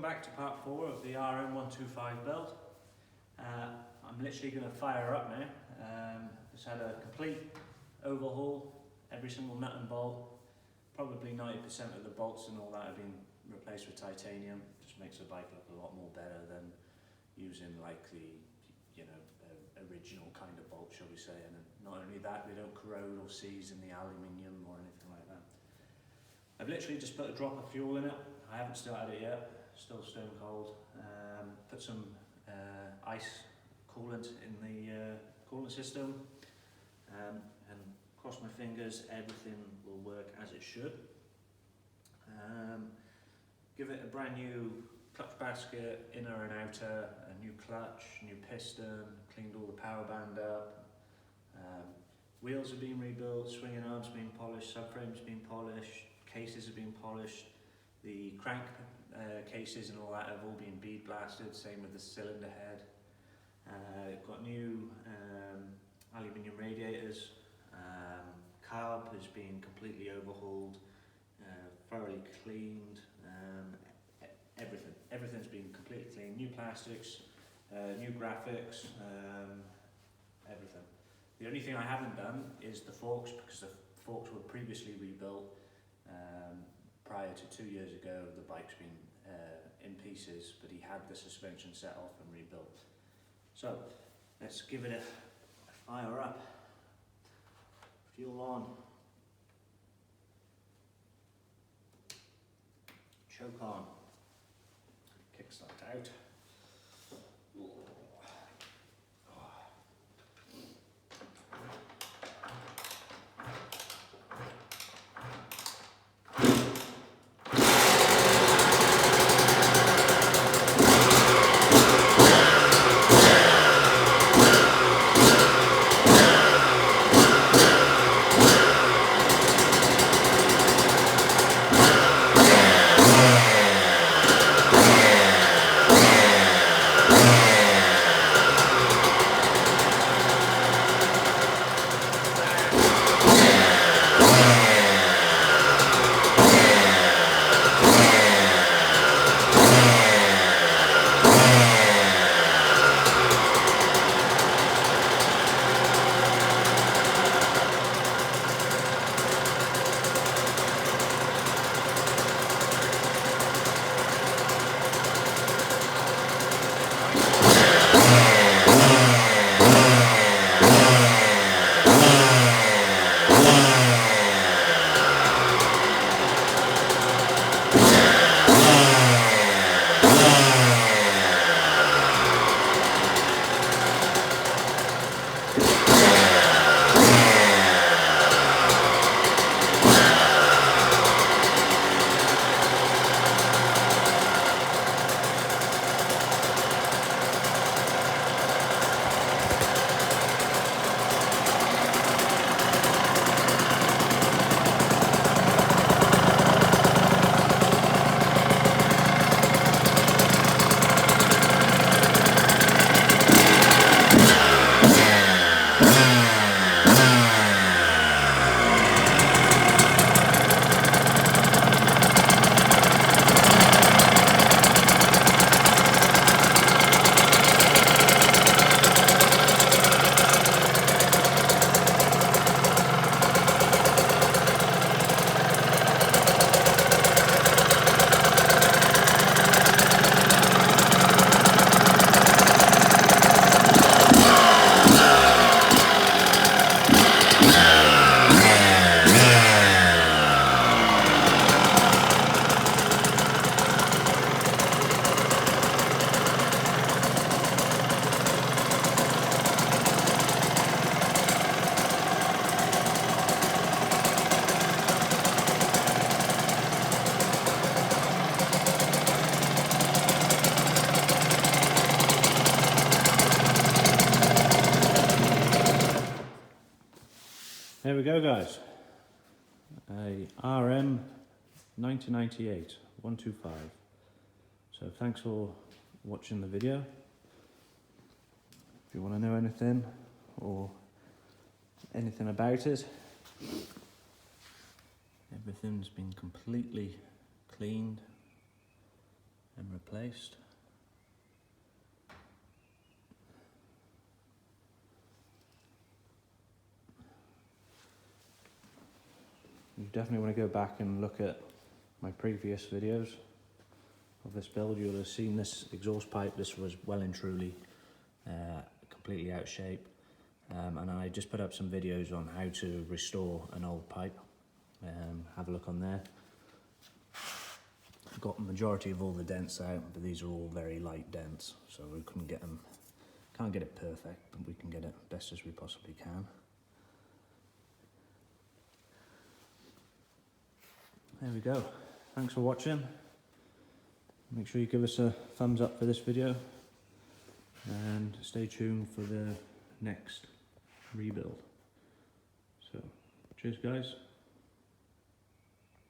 back to part 4 of the RM125 build. I'm literally going to fire her up now. Just had a complete overhaul, every single nut and bolt. Probably 90% of the bolts and all that have been replaced with titanium. Just makes the bike look a lot more better than using like the original kind of bolt, shall we say. And not only that, they don't corrode or seize in the aluminium or anything like that. I've literally just put a drop of fuel in it. I haven't started it yet, still stone cold. Put some ice coolant in the coolant system, and cross my fingers everything will work as it should. Give it a brand new clutch basket, inner and outer, a new clutch, new piston, cleaned all the power band up. Wheels have been rebuilt, swinging arms been polished, subframes been polished, cases have been polished. The crank cases and all that have all been bead blasted, same with the cylinder head. Got new aluminium radiators. Carb has been completely overhauled, thoroughly cleaned. Everything's been completely clean. New plastics, new graphics, everything. The only thing I haven't done is the forks, because the forks were previously rebuilt. Prior to 2 years ago, the bike's been in pieces, but he had the suspension set off and rebuilt. So let's give it a fire up. Fuel on. Choke on. Kickstart out. There we go, guys. A RM125 125. So thanks for watching the video. If you want to know anything or anything about it, everything's been completely cleaned and replaced. You definitely want to go back and look at my previous videos of this build. You'll have seen this exhaust pipe. This was well and truly completely out of shape, and I just put up some videos on how to restore an old pipe. Have a look on there. I've got the majority of all the dents out, but these are all very light dents, so we couldn't get them, can't get it perfect, but we can get it best as we possibly can. There we go. Thanks for watching. Make sure you give us a thumbs up for this video and stay tuned for the next rebuild. So, cheers guys.